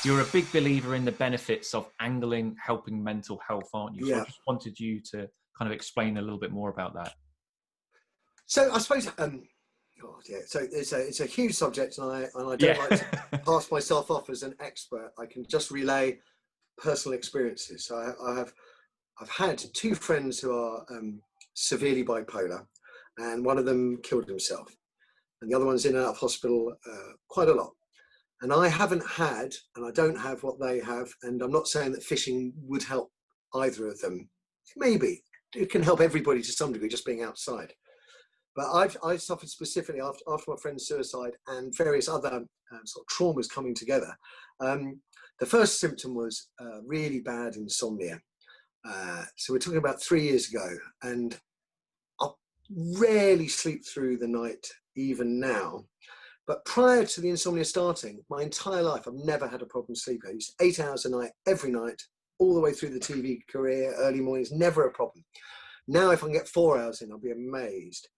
you're a big believer in the benefits of angling, helping mental health, aren't you? So I Yeah. just wanted you to kind of explain a little bit more about that. So I suppose, so it's a huge subject, and I don't like to pass myself off as an expert. I can just relay personal experiences. So I've had two friends who are severely bipolar, and one of them killed himself, and the other one's in and out of hospital quite a lot. And I haven't had, and I don't have what they have, and I'm not saying that fishing would help either of them. Maybe it can help everybody to some degree, just being outside. But I suffered specifically after my friend's suicide and various other sort of traumas coming together. The first symptom was really bad insomnia. So we're talking about 3 years ago, and I rarely sleep through the night, even now. But prior to the insomnia starting, my entire life, I've never had a problem sleeping. I used 8 hours a night, every night, all the way through the TV career, early mornings, never a problem. Now, if I can get 4 hours in, I'll be amazed.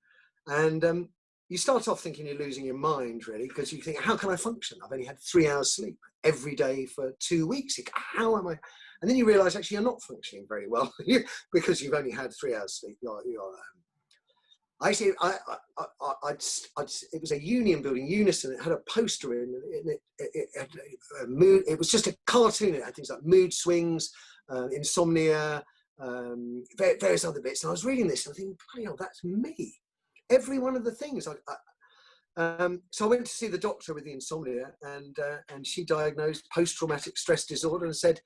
And you start off thinking you're losing your mind, really, because you think, how can I function? I've only had 3 hours sleep every day for 2 weeks. How am I? And then you realise, actually, you're not functioning very well because you've only had 3 hours sleep. Actually, it was a union building, Unison. It had a poster in it. It had a mood. It was just a cartoon. It had things like mood swings, insomnia, various other bits. And I was reading this and I think, bloody hell, that's me. Every one of the things. So I went to see the doctor with the insomnia, and she diagnosed post-traumatic stress disorder and said,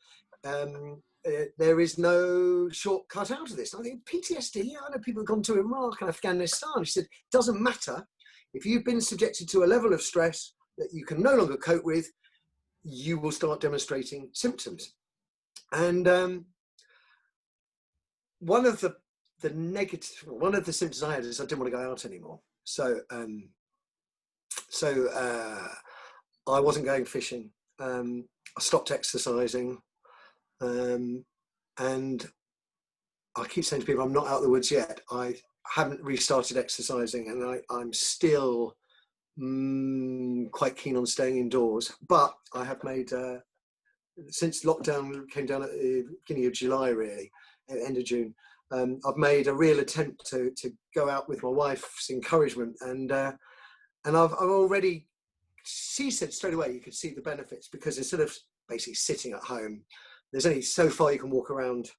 there is no shortcut out of this. And I think PTSD, I know people have gone to Iraq and Afghanistan. She said, it doesn't matter. If you've been subjected to a level of stress that you can no longer cope with, you will start demonstrating symptoms. And one of the symptoms I had is I didn't want to go out anymore. So I wasn't going fishing. I stopped exercising. And I keep saying to people, I'm not out of the woods yet. I haven't restarted exercising, and I'm still quite keen on staying indoors. But I have made, since lockdown came down at the beginning of July, really, end of June, I've made a real attempt to go out with my wife's encouragement. And I've already, she said straight away, you could see the benefits, because instead of basically sitting at home, there's only so far you can walk around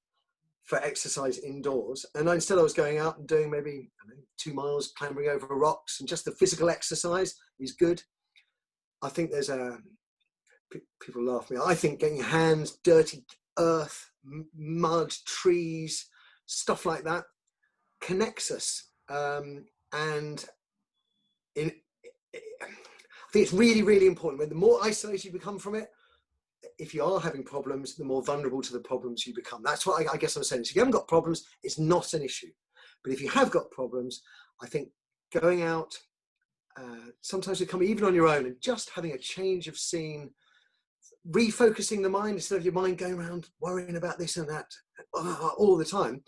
for exercise indoors. And instead I was going out and doing maybe 2 miles, clambering over rocks, and just the physical exercise is good. I think there's people laugh at me. I think getting your hands, dirty earth, mud, trees, stuff like that connects us. And I think it's really, really important. When the more isolated you become from it, if you are having problems, the more vulnerable to the problems you become. That's what I guess I'm saying. So if you haven't got problems, it's not an issue. But if you have got problems, I think going out, sometimes you come even on your own, and just having a change of scene, refocusing the mind instead of your mind going around worrying about this and that all the time.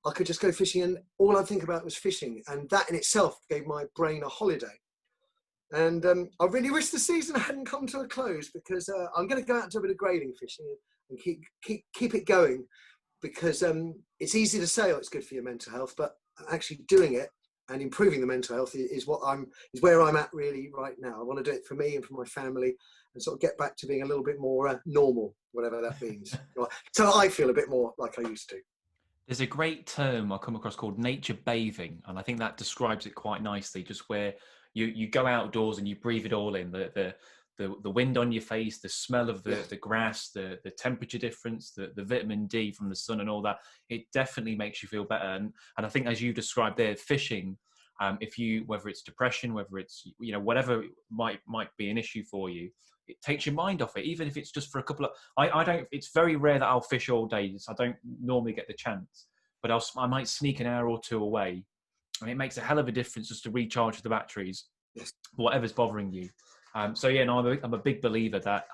I could just go fishing, and all I'd think about was fishing. And that in itself gave my brain a holiday. And I really wish the season hadn't come to a close, because I'm going to go out and do a bit of grading fishing and keep it going, because it's easy to say, oh, it's good for your mental health, but actually doing it and improving the mental health is where I'm at really right now. I want to do it for me and for my family, and sort of get back to being a little bit more normal, whatever that means. So I feel a bit more like I used to. There's a great term I come across called nature bathing, and I think that describes it quite nicely, just where you go outdoors and you breathe it all in, the wind on your face, the smell of the grass, the temperature difference, the vitamin D from the sun and all that. It definitely makes you feel better. And I think, as you described there, fishing, whether it's depression, whether it's, whatever might be an issue for you, it takes your mind off it, even if it's just for a couple of, it's very rare that I'll fish all day. I don't normally get the chance, but I might sneak an hour or two away. And it makes a hell of a difference just to recharge the batteries, whatever's bothering you. I'm a big believer that,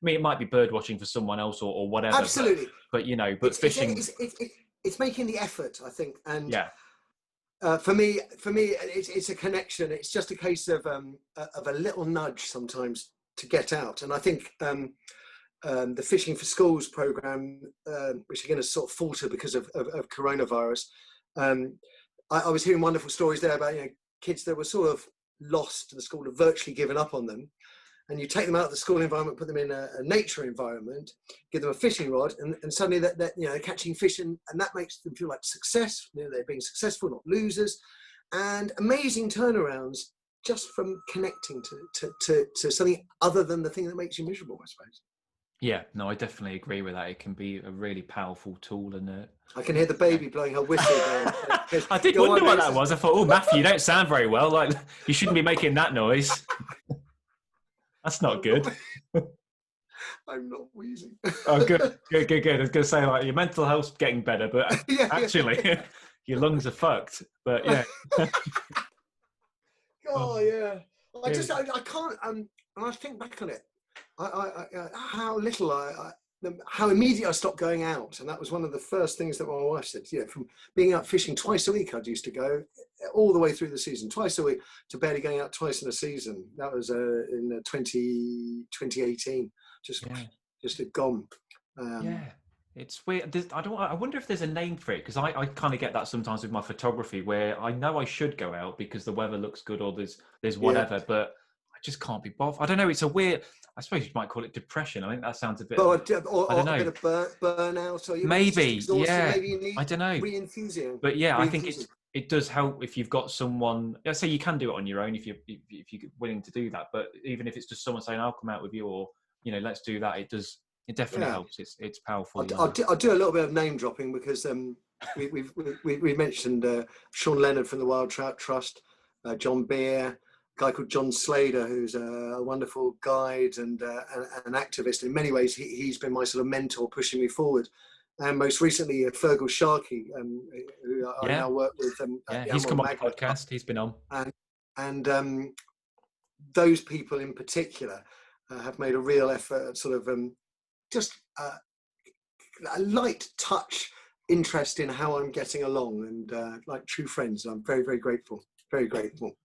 it might be bird watching for someone else or whatever. Absolutely. But fishing. It's making the effort, I think. And yeah. For me, it's a connection. It's just a case of a little nudge sometimes to get out. And I think the Fishing for Schools program, which again has sort of faltered because of coronavirus. I was hearing wonderful stories there about kids that were sort of lost to the school, have virtually given up on them. And you take them out of the school environment, put them in a nature environment, give them a fishing rod, and suddenly that they're catching fish, and that makes them feel like success. They're being successful, not losers, and amazing turnarounds just from connecting to something other than the thing that makes you miserable, I suppose. Yeah, no, I definitely agree with that. It can be a really powerful tool, and I can hear the baby blowing her whistle. I did wonder what that was. I thought, oh, Matthew, you don't sound very well. Like, you shouldn't be making that noise. That's not good. I'm not wheezing. Oh, good. I was going to say, like, your mental health's getting better, but actually, your lungs are fucked. But yeah. Oh yeah. I can't. And I think back on it. How little how immediately I stopped going out, and that was one of the first things that my wife said. From being out fishing twice a week, I used to go all the way through the season, twice a week, to barely going out twice in a season. That was in 2018. Just had gone. It's weird. I wonder if there's a name for it, because I kind of get that sometimes with my photography, where I know I should go out because the weather looks good or there's whatever, but I just can't be bothered. I don't know. It's a weird. I suppose you might call it depression. I think that sounds a bit. Or I don't know. A bit of burnout, or maybe, maybe you need I don't know. Re-infusing. But yeah, I think it does help if you've got someone. Let's say you can do it on your own if you're willing to do that. But even if it's just someone saying, "I'll come out with you," or let's do that. It does. It definitely helps. It's powerful. I'll do a little bit of name dropping, because we mentioned Sean Leonard from the Wild Trout Trust, John Beer, a guy called John Slader, who's a wonderful guide and an activist. In many ways, he's been my sort of mentor, pushing me forward. And most recently, Fergal Sharkey, who I now work with. He's come on the podcast. He's been on. And those people in particular have made a real effort, sort of just a light touch interest in how I'm getting along, and like true friends. I'm very, very grateful. Very grateful.